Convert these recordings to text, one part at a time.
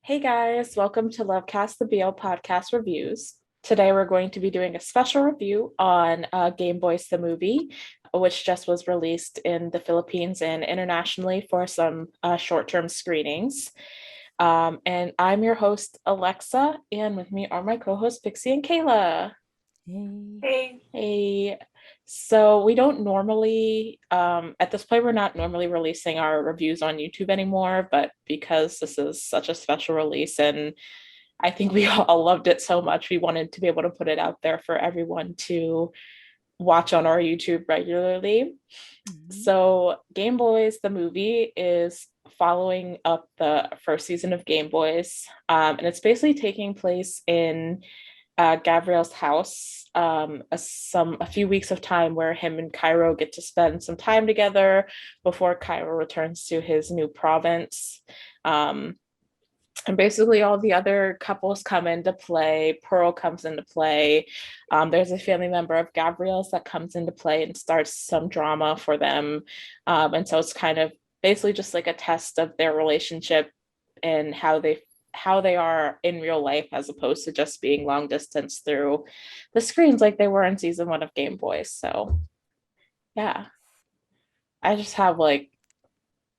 Hey guys, welcome to LoveCast the podcast reviews. Today we're going to be doing a special review on Gameboys the Movie, which just was released in the Philippines and internationally for some short-term screenings. And I'm your host, Alexa, and with me are my co-hosts, Pixie and Kayla. Hey. Hey, Hey, so we don't normally, at this point, we're not normally releasing our reviews on YouTube anymore, but because this is such a special release and I think we all loved it so much, we wanted to be able to put it out there for everyone to watch on our YouTube regularly. Mhm. So, Game Boys, the movie, is following up the first season of Game Boys, and it's basically taking place in Gabriel's house a few weeks of time where him and Cairo get to spend some time together before Cairo returns to his new province. Um, and basically all the other couples come into play. Pearl comes into play. There's a family member of Gabriel's that comes into play and starts some drama for them. And so it's kind of basically just like a test of their relationship and how they are in real life as opposed to just being long distance through the screens like they were in season one of Game Boys. So yeah, I just have like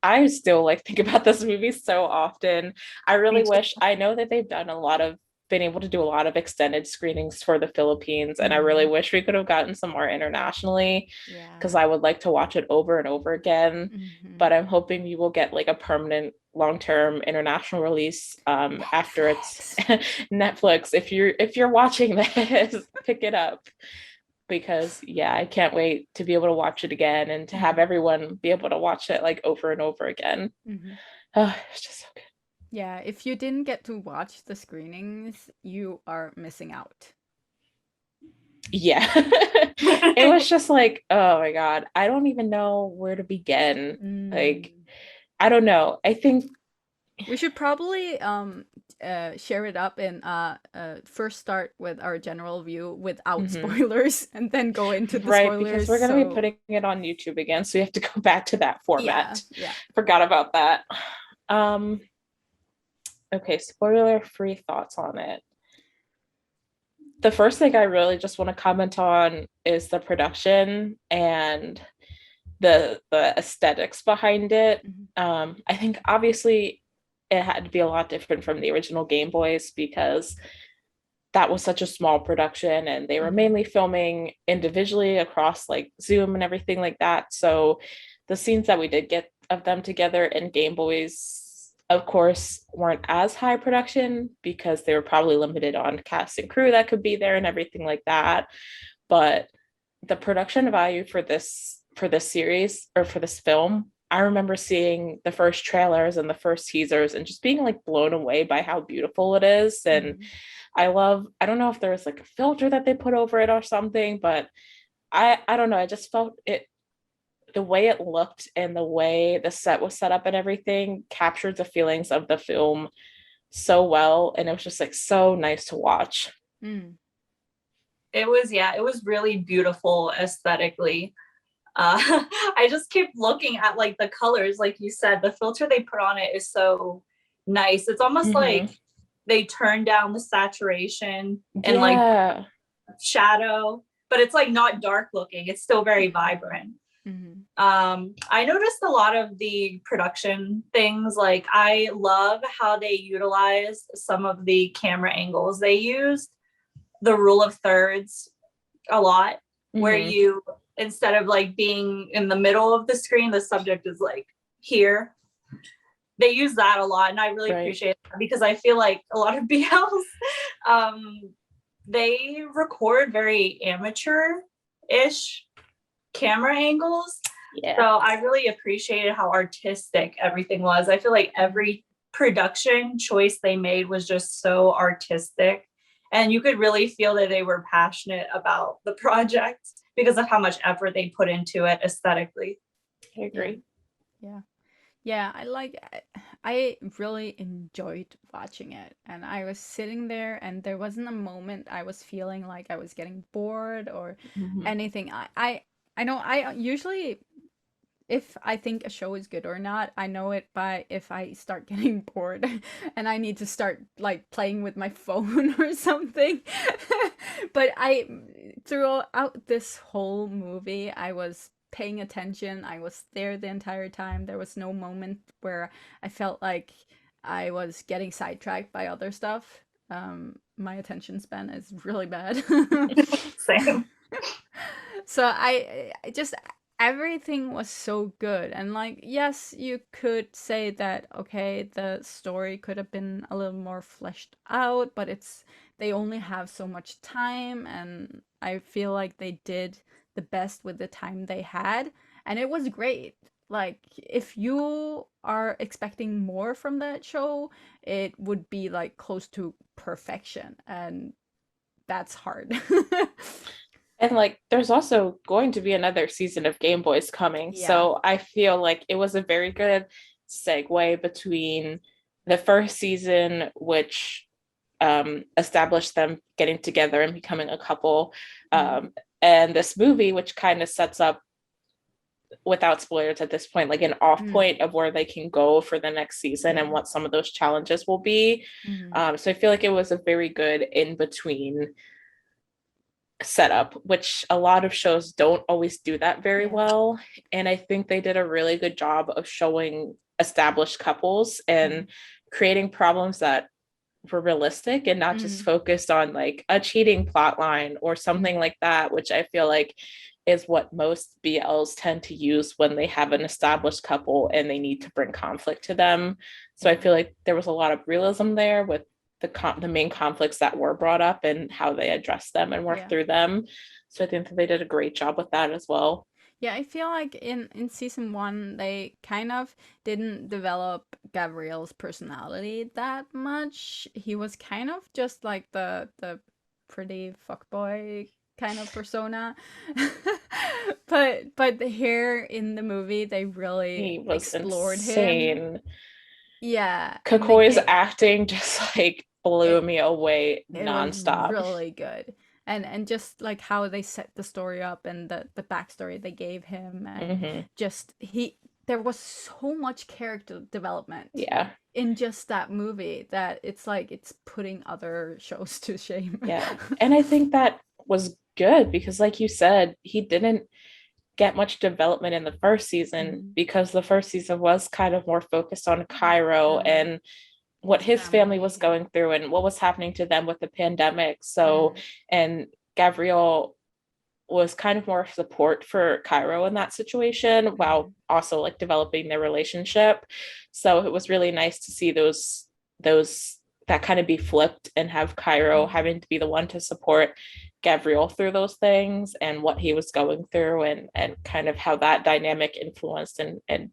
I still like think about this movie so often. I me really too. wish I know that they've done a lot of been able to do a lot of extended screenings for the Philippines, and I really Mhm. wish we could have gotten some more internationally Yeah. because I would like to watch it over and over again. Mhm. But I'm hoping we will get like a permanent long-term international release after it's Netflix. Netflix. If you're watching this, pick it up because yeah, I can't wait to be able to watch it again and to have Mhm. everyone be able to watch it like over and over again. Mhm. Oh, it's just so good. Yeah, if you didn't get to watch the screenings, you are missing out. Yeah. It was just like, oh my God, I don't even know where to begin. Like, Mm. I don't know. I think, We should probably share it up and first start with our general view without mhm. spoilers and then go into the Right, because spoilers. we're going to be So, putting it on YouTube again, so we have to go back to that yeah, format. yeah. Forgot about that. Um, okay, spoiler-free thoughts on it. The first thing I really just want to comment on is the production and the aesthetics behind it. Mhm. I think obviously it had to be a lot different from the original Game Boys because that was such a small production and they were Mhm. mainly filming individually across like Zoom and everything like that. So the scenes that we did get of them together in Game Boys, of course, weren't as high production because they were probably limited on cast and crew that could be there and everything like that. But the production value for this series or for this film, I remember seeing the first trailers and the first teasers and just being like blown away by how beautiful it is. And Mhm. I don't know if there was like a filter that they put over it or something, but I don't know. I just felt it the way it looked and the way the set was set up and everything captured the feelings of the film so well. And it was just like so nice to watch. Mm. It was really beautiful aesthetically. I just keep looking at like the colors, like you said, the filter they put on it is so nice. It's almost Mm-hmm. like they turn down the saturation and like Yeah. shadow, but it's like not dark looking. It's still very vibrant. Mhm. I noticed a lot of the production things. Like I love how they utilized some of the camera angles they used, the rule of thirds a lot, where Mm-hmm. you, instead of like being in the middle of the screen, the subject is like here. They use that a lot, and I really Right. appreciate that because I feel like a lot of BLs, um, they record very amateur-ish camera angles. So Yeah. I really appreciated how artistic everything was. I feel like Mhm. every production choice they made was just so artistic. And you could really feel that they were passionate about the project because of how much effort they put into it aesthetically. I Yeah. agree. Yeah. Yeah, I really enjoyed watching it. And I was sitting there and there wasn't a moment I was feeling like I was getting bored or Mm-hmm. anything. I know I usually if I think a show is good or not, I know it by if I start getting bored and I need to start like playing with my phone or something. But throughout this whole movie, I was paying attention. I was there the entire time. There was no moment where I felt like I was getting sidetracked by other stuff. My attention span is really bad. Same. So I just everything was so good, and like yes, you could say that okay, the story could have been a little more fleshed out, but it's they only have so much time, and I feel like they did the best with the time they had, and it was great. Like if you are expecting more from that show, it would be like close to perfection, and that's hard. And like there's also going to be another season of Game Boys coming. Yeah. So I feel like it was a very good segue between the first season, which established them getting together and becoming a couple, and this movie, which kind of sets up, without spoilers at this point, like an off point of where they can go for the next season and what some of those challenges will be. So I feel like it was a very good in between setup, which a lot of shows don't always do that very well. And I think they did a really good job of showing established couples and creating problems that were realistic and not just focused on like a cheating plot line or something like that, which I feel like is what most BLs tend to use when they have an established couple and they need to bring conflict to them. So I feel like there was a lot of realism there with the main conflicts that were brought up and how they addressed them and worked through them. So I think that they did a great job with that as well. Yeah, I feel like in season 1 they kind of didn't develop Gabriel's personality that much. He was kind of just like the pretty fuckboy kind of persona. but here in the movie they really explored him. Yeah, Kokoi's acting just like blew me away nonstop. It was really good. And just like how they set the story up and the backstory they gave him, and just there was so much character development in just that movie that it's like it's putting other shows to shame. And I think that was good because like you said, he didn't get much development in the first season because the first season was kind of more focused on Cairo and what his family was going through and what was happening to them with the pandemic. So, and Gabrielle was kind of more support for Cairo in that situation while also like developing their relationship. So it was really nice to see those that kind of be flipped and have Cairo having to be the one to support Gabrielle through those things and what he was going through and kind of how that dynamic influenced and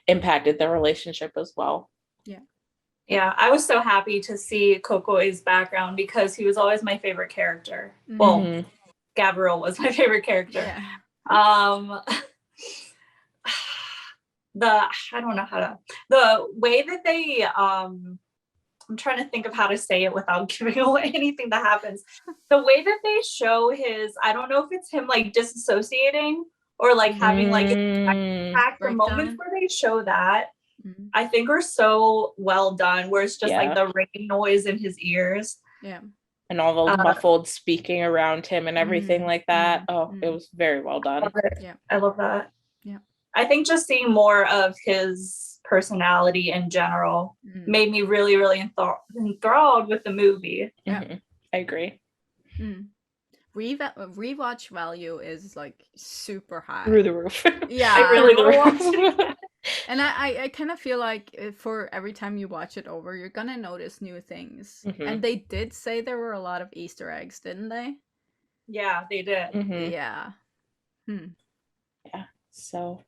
impacted their relationship as well. Yeah, I was so happy to see Kokoi's background because he was always my favorite character. Well, Gabrielle was my favorite character. The way that they I'm trying to think of how to say it without giving away anything that happens. The way that they show his, I don't know if it's him like disassociating or like having like the moments where they show that, I think are so well done, where it's just like the rain noise in his ears. And all the muffled speaking around him and everything like that. It was very well done. I love that. I think just seeing more of his personality in general made me really, really enthralled with the movie. I agree. Rewatch value is like super high. Through the roof. I really want to watch it. And I kind of feel like for every time you watch it over, you're gonna notice new things. And they did say there were a lot of Easter eggs, didn't they? Yeah, they did. Yeah. Yeah. So,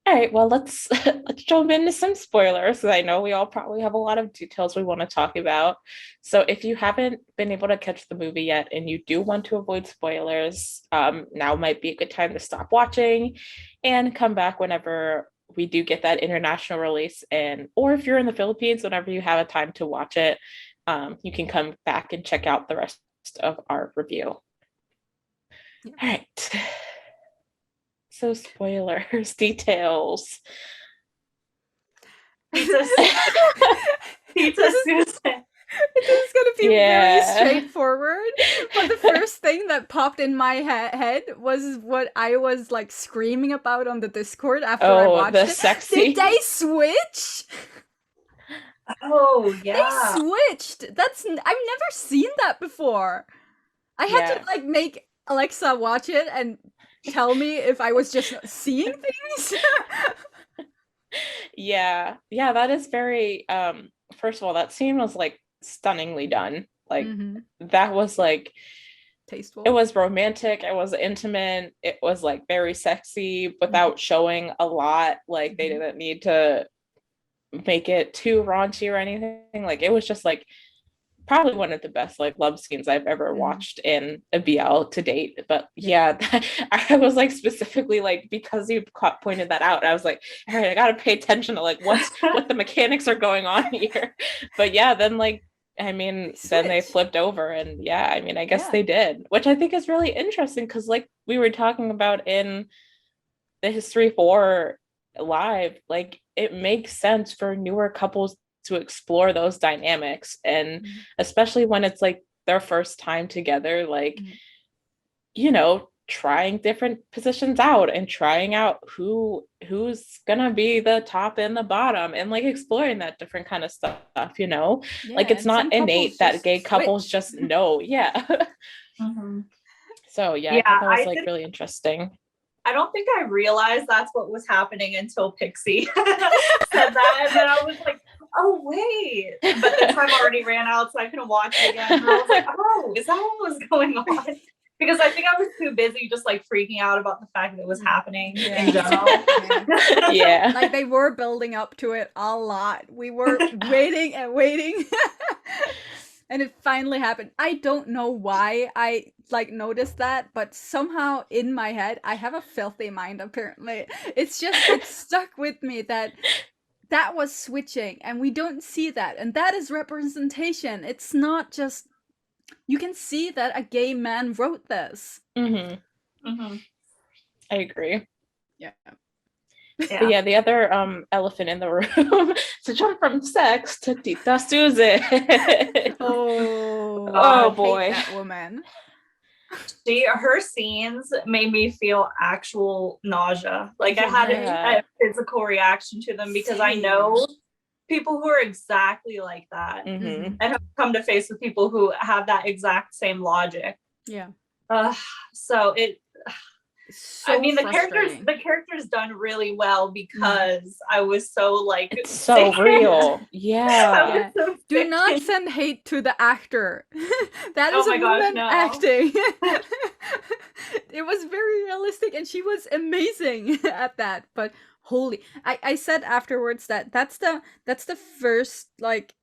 all right. Well, let's jump into some spoilers because I know we all probably have a lot of details we want to talk about. So, if you haven't been able to catch the movie yet and you do want to avoid spoilers, now might be a good time to stop watching and come back whenever we do get that international release. Or if you're in the Philippines, whenever you have a time to watch it, you can come back and check out the rest of our review. All right. So spoilers, details. Pizza, Pizza This is Susan. this is gonna be very Yeah. straightforward, but the first thing that popped in my head was what I was like screaming about on the Discord after I Oh, watched the it. sexy. Did they switch? Oh They yeah. switched. I've never seen that before. I had to Yeah. like make Alexa watch it and tell me if I was just seeing things. Yeah. Yeah, that is very first of all, that scene was like stunningly done. Like Mm-hmm. that was like Tasteful. it was romantic, it was intimate, it was like very sexy without showing a lot. Like they Mhm. didn't need to make it too raunchy or anything. Like it was just like probably one of the best like love scenes I've ever watched in a BL to date. But yeah, I was like specifically like because you pointed that out, I was like, all right, I gotta pay attention to like what the mechanics are going on here. But yeah, then like I mean, then they Switch. flipped over, and yeah, I mean, I guess Yeah. they did, which I think is really interesting because like we were talking about in the History 4 live, like it makes sense for newer couples to explore those dynamics. And Mhm. especially when it's like their first time together, like, Mhm. you know, trying different positions out and trying out who's gonna be the top and the bottom and like exploring that different kind of stuff, you know? Yeah, Like it's and some not couples innate that just gay couples switch. just know. Yeah. Mhm. So yeah, I Yeah, thought that was like really interesting. I don't think I realized that's what was happening until Pixie said that, and then I was like, "Oh wait!" But the time already ran out, so I couldn't watch it again. And I was like, "Oh, is that what was going on?" Because I think I was too busy just like freaking out about the fact that it was happening in general. Yeah. Like they were building up to it a lot. We were waiting and waiting. And it finally happened. I don't know why I like noticed that, but somehow in my head I have a filthy mind apparently. It's stuck with me that that was switching and we don't see that. And that is representation. It's not just you can see that a gay man wrote this. I agree. Yeah. But yeah, the other elephant in the room to jump from sex to Tita Susan. Oh, Oh I boy. hate that woman. Her scenes made me feel actual nausea. Like I had Yeah. a physical reaction to them because I know people who are exactly like that Mhm. and have come to face with people who have that exact same logic. Yeah. So it So I mean the frustrating. character's done really well because I was so like It's so real. Yeah. Yeah. Do not send hate to the actor. That is Oh a my gosh, woman no. acting. It was very realistic and she was amazing at that. But holy, I said afterwards that that's the first like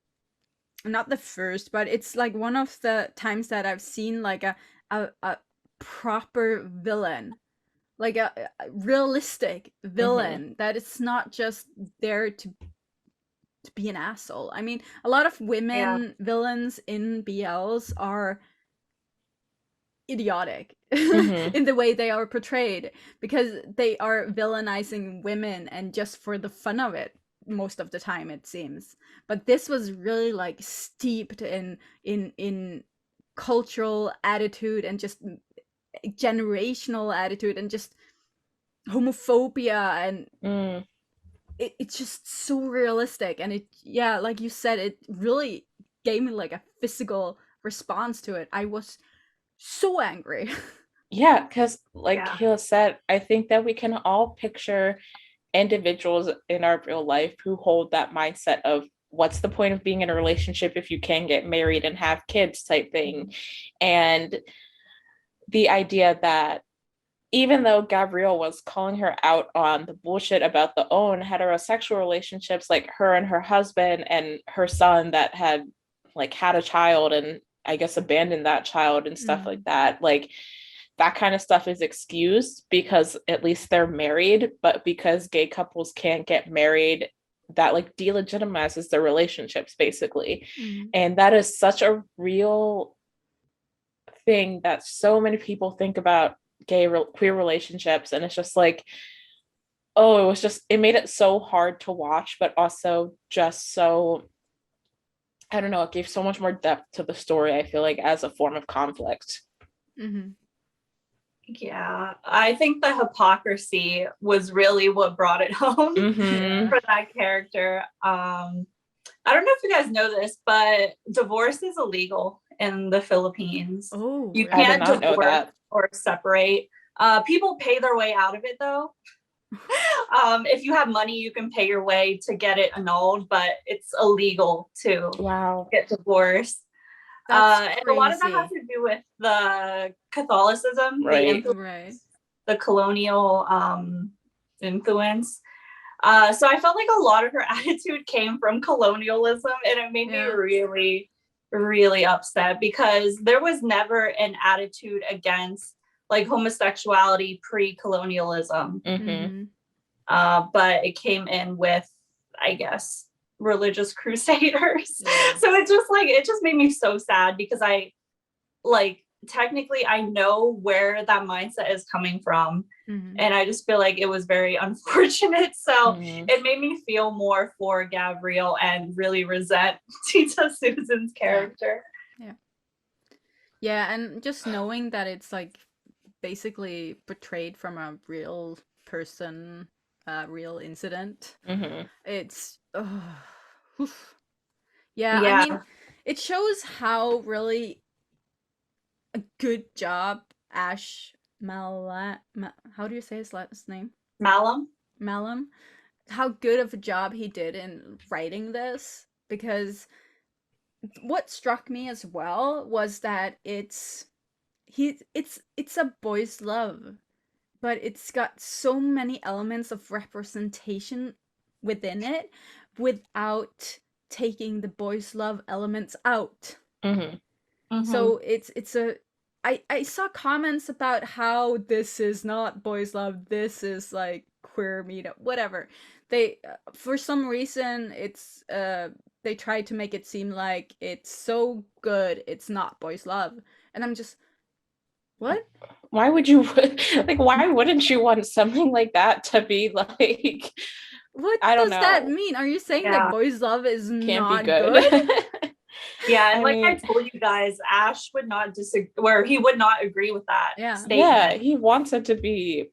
not the first, but it's like one of the times that I've seen like a proper villain, like a realistic villain that it's not just there to be an asshole. I mean, a lot of women villains in BLs are idiotic Mhm. in the way they are portrayed because they are villainizing women and just for the fun of it most of the time it seems. But this was really like steeped in cultural attitude and just generational attitude and just homophobia and Mm. it's just so realistic and it yeah like you said it really gave me like a physical response to it. I was so angry. Yeah, because like Kayla said, I think that we can all picture individuals in our real life who hold that mindset of what's the point of being in a relationship if you can get married and have kids type thing. And the idea that even though Gabrielle was calling her out on the bullshit about the own heterosexual relationships, like her and her husband and her son that had like had a child and I guess abandoned that child and stuff like that, like that kind of stuff is excused because at least they're married, but because gay couples can't get married, that like delegitimizes their relationships basically. And that is such a real thing that so many people think about queer relationships, and it's just like, oh, it made it so hard to watch, but also just so, I don't know, it gave so much more depth to the story, I feel like, as a form of conflict. Mm-hmm. Yeah, I think the hypocrisy was really what brought it home for that character. I don't know if you guys know this, but divorce is illegal in the Philippines. Oh, you I did can't not know divorce that. or separate. People pay their way out of it though. If you have money, you can pay your way to get it annulled, but it's illegal to get divorced. And a lot of that has to do with the Catholicism, the colonial influence. So I felt like a lot of her attitude came from colonialism, and it made me really, really upset, because there was never an attitude against like homosexuality pre-colonialism. But it came in with, I guess, religious crusaders. So it just made me so sad, because technically I know where that mindset is coming from. And I just feel like it was very unfortunate. So it made me feel more for Gabrielle and really resent Tita Susan's character. Yeah, and just knowing that it's like basically portrayed from a real person, real incident. It's I mean, it shows how really a good job Ash how do you say his last name? Malum. How good of a job he did in writing this, because what struck me as well was that it's a boy's love, but it's got so many elements of representation within it without taking the boys love elements out. So it's a I saw comments about how this is not boys love, this is like queer meetup, whatever. They for some reason it's they tried to make it seem like it's so good it's not boys love, and I'm just, what? Why would you like, why wouldn't you want something like that to be like, what I don't does know. That mean? Are you saying that boys love is Can't not be good? Yeah, and I told you guys, Ash would not disagree, where he would not agree with that statement. Yeah, he wants it to be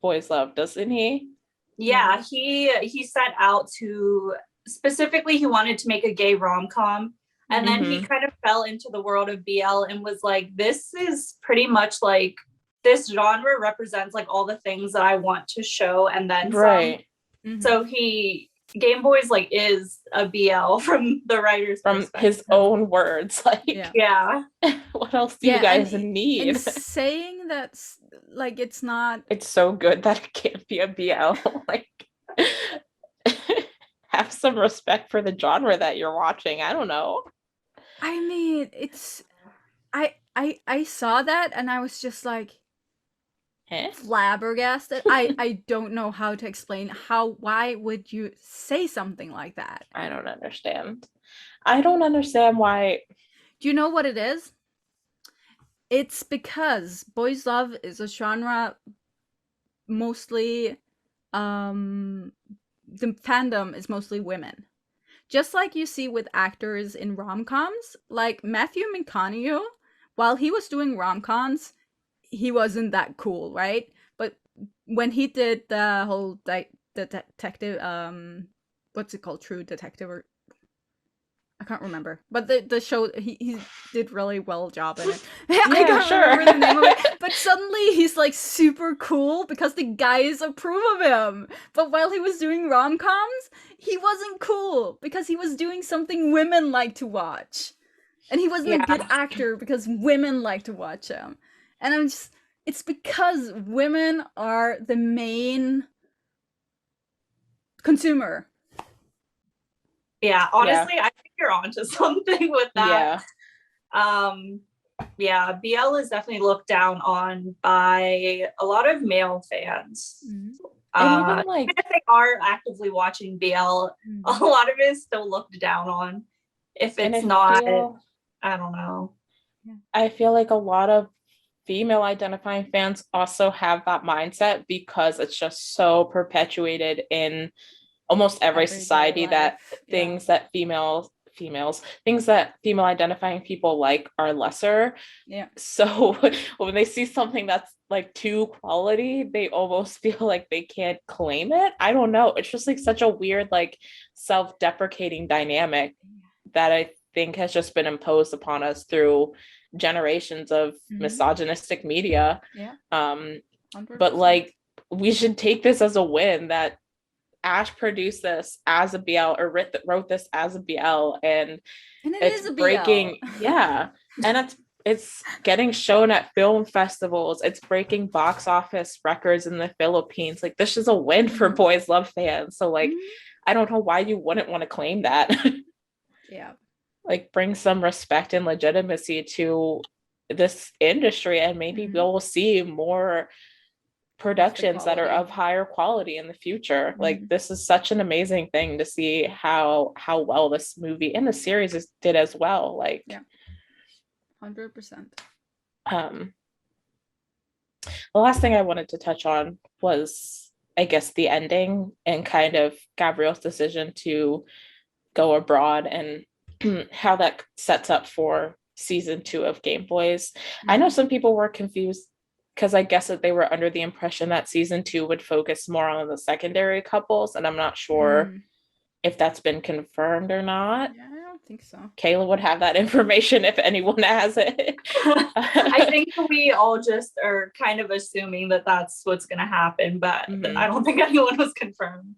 boys love, doesn't he? Yeah, he set out to, specifically he wanted to make a gay rom-com, and then he kind of fell into the world of BL and was like, this is pretty much like, this genre represents like all the things that I want to show, and then some. So Gameboys like is a BL from the writer's perspective. His own words, like what else do you guys need? And saying that's like, it's not, it's so good that it can't be a BL. Like, have some respect for the genre that you're watching. I don't know. I mean, it's I saw that and I was just like, flabbergasted. I don't know how to explain why would you say something like that? I don't understand. I don't understand why. Do you know what it is? It's because boys love is a genre mostly the fandom is mostly women. Just like you see with actors in rom-coms, like Matthew McConaughey, while he was doing rom-coms, he wasn't that cool, right? But when he did the whole detective, what's it called, True Detective, or I can't remember, but the show, he did really well job in it. I can't remember the name of it, but suddenly he's like super cool because the guys approve of him. But while he was doing rom-coms, he wasn't cool because he was doing something women like to watch, and he wasn't a good actor because women like to watch him. And I'm just, it's because women are the main consumer. Yeah, honestly, I think you're onto something with that. BL is definitely looked down on by a lot of male fans. And even like, if they are actively watching BL, a lot of it is still looked down on. If it's not, I don't know. I feel like a lot of female identifying fans also have that mindset because it's just so perpetuated in almost every Everyday society that life. Yeah. things that things that female identifying people like are lesser. Yeah. So when they see something that's like too quality, they almost feel like they can't claim it. I don't know. It's just like such a weird, like self-deprecating dynamic that I think has just been imposed upon us through generations of misogynistic media. Yeah. But 100%. like we should take this as a win that Ash produced this as a BL or wrote this as a BL, and it it's is a breaking, BL. yeah, and it's getting shown at film festivals. It's breaking box office records in the Philippines. Like this is a win for boys love fans. So like, I don't know why you wouldn't want to claim that. Yeah. Like bring some respect and legitimacy to this industry, and maybe we'll see more productions that are of higher quality in the future. Like this is such an amazing thing to see how well this movie and the series did as well. Like yeah, 100%. The last thing I wanted to touch on was, I guess, the ending and kind of Gabrielle's decision to go abroad and how that sets up for season 2 of Game Boys. I know some people were confused because I guess that they were under the impression that season 2 would focus more on the secondary couples, and I'm not sure if that's been confirmed or not. Yeah, I don't think so. Kayla would have that information if anyone has it. I think we all just are kind of assuming that that's what's going to happen, but I don't think anyone was confirmed.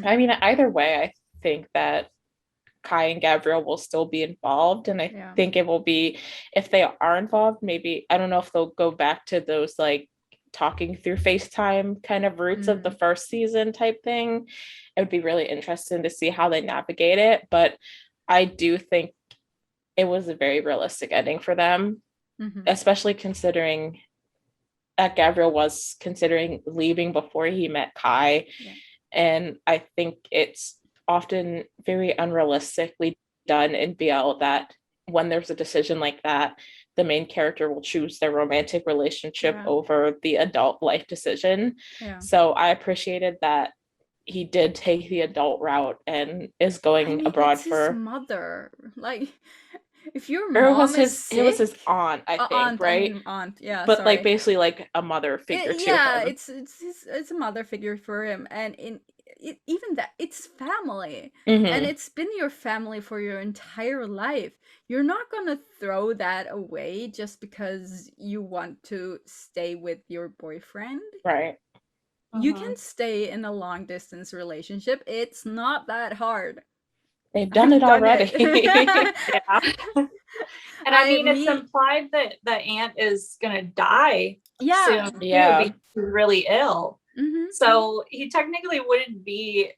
I mean, either way, I think that Kai and Gabrielle will still be involved, and I think it will be, if they are involved, maybe, I don't know if they'll go back to those like talking through FaceTime kind of roots of the first season type thing. It would be really interesting to see how they navigate it, but I do think it was a very realistic ending for them, especially considering that Gabriel was considering leaving before he met Kai. And I think it's often very unrealistically done in BL that when there's a decision like that, the main character will choose their romantic relationship over the adult life decision. So I appreciated that he did take the adult route and is going abroad it's for his mother. Like, if your or mom is sick, it was his aunt, I think, aunt, right? aunt, yeah, but sorry. Like basically like a mother figure to him. It's a mother figure for him, and even that, it's family, Mm-hmm. and it's been your family for your entire life. You're not gonna throw that away just because you want to stay with your boyfriend, right? You can stay in a long distance relationship. It's not that hard. They've done it already. Yeah. And I mean, it's implied that the aunt is gonna die soon. Yeah, because she's really ill. So he technically wouldn't be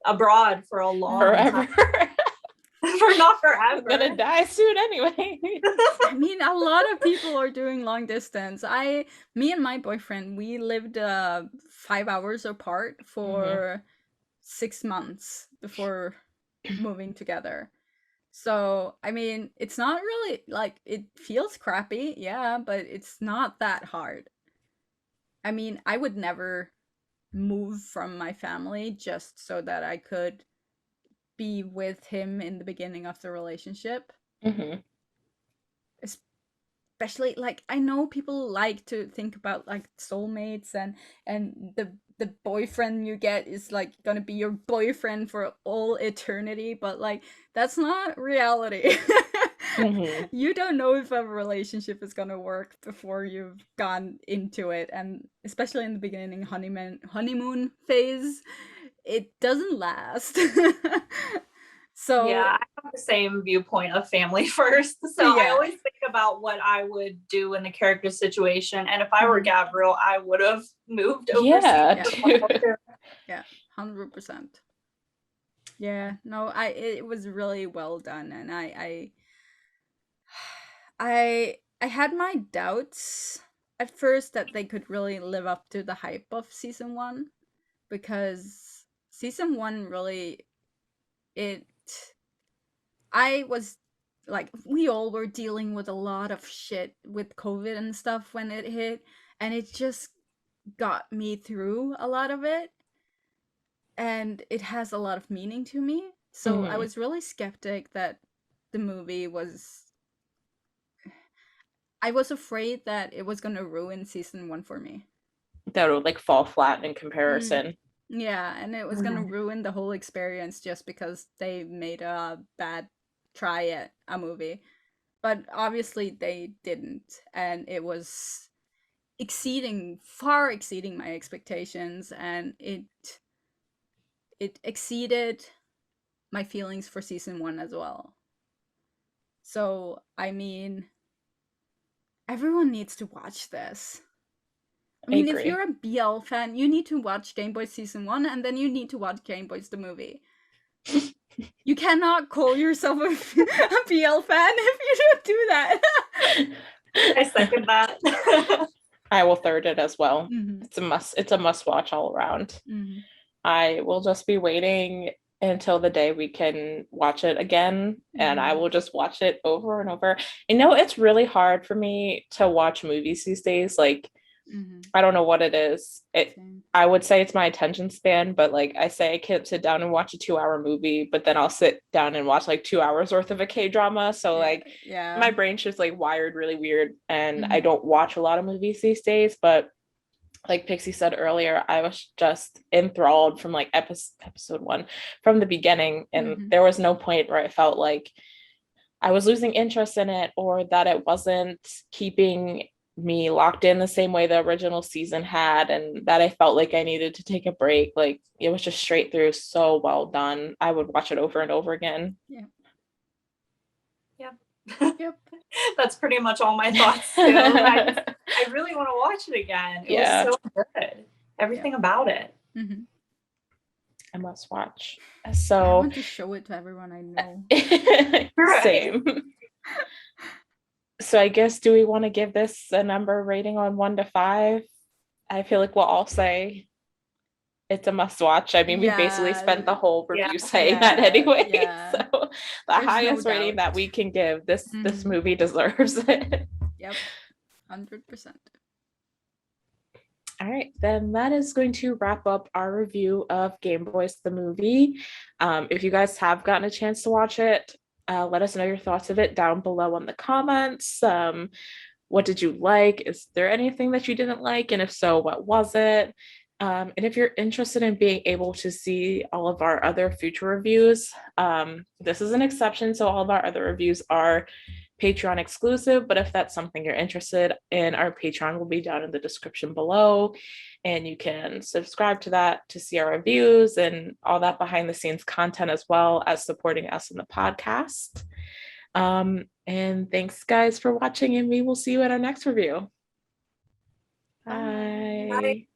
abroad for a long forever. time. For not forever. I'm gonna die soon anyway. I mean, a lot of people are doing long distance. Me and my boyfriend, we lived 5 hours apart for 6 months before moving together. So, I mean, it's not really like, it feels crappy, yeah, but it's not that hard. I mean, I would never move from my family just so that I could be with him in the beginning of the relationship. Especially, like, I know people like to think about like soulmates, and the boyfriend you get is like gonna be your boyfriend for all eternity, but like, that's not reality. You don't know if a relationship is gonna work before you've gone into it, and especially in the beginning honeymoon phase, it doesn't last. So yeah, I have the same viewpoint of family first. So I always think about what I would do in the character situation, and if I were Gabrielle, I would have moved overseas. Yeah, 100%. Yeah, no, it was really well done, and I had my doubts at first that they could really live up to the hype of season 1, because season 1 really, I was like we all were dealing with a lot of shit with COVID and stuff when it hit, and it just got me through a lot of it, and it has a lot of meaning to me. So I was really skeptic that the movie was. I was afraid that it was gonna ruin season 1 for me. That would like fall flat in comparison. Yeah, and it was gonna ruin the whole experience just because they made a bad try at a movie. But obviously they didn't, and it was far exceeding my expectations, and it exceeded my feelings for season 1 as well. So, I mean, everyone needs to watch this. I mean, if you're a BL fan, you need to watch Gameboys season 1, and then you need to watch Gameboys the movie. You cannot call yourself a BL fan if you don't do that. I second that. I will third it as well. It's a must watch all around. I will just be waiting until the day we can watch it again, and I will just watch it over and over. It's really hard for me to watch movies these days. Like, I don't know what it is. I would say it's my attention span, but like I say, I can't sit down and watch a 2-hour movie, but then I'll sit down and watch like 2 hours worth of a K-drama. So my brain's just like wired really weird, and I don't watch a lot of movies these days. But like Pixie said earlier, I was just enthralled from like episode 1 from the beginning, and there was no point where I felt like I was losing interest in it, or that it wasn't keeping me locked in the same way the original season had, and that I felt like I needed to take a break. Like, it was just straight through so well done. I would watch it over and over again. Yep. That's pretty much all my thoughts too. I really want to watch it again. It was so good. Everything about it. I must watch. So I want to show it to everyone I know. Same. So I guess, do we want to give this a number rating on 1 to 5? I feel like we'll all say it's a must watch. I mean, we basically spent the whole review saying that anyway. So the highest rating that we can give, this movie deserves it. Yep, 100%. All right, then that is going to wrap up our review of Gameboys the Movie. If you guys have gotten a chance to watch it, let us know your thoughts of it down below in the comments. What did you like? Is there anything that you didn't like? And if so, what was it? And if you're interested in being able to see all of our other future reviews, this is an exception. So all of our other reviews are Patreon exclusive, but if that's something you're interested in, our Patreon will be down in the description below, and you can subscribe to that to see our reviews and all that behind the scenes content, as well as supporting us in the podcast. And thanks guys for watching, and we will see you at our next review. Bye. Bye.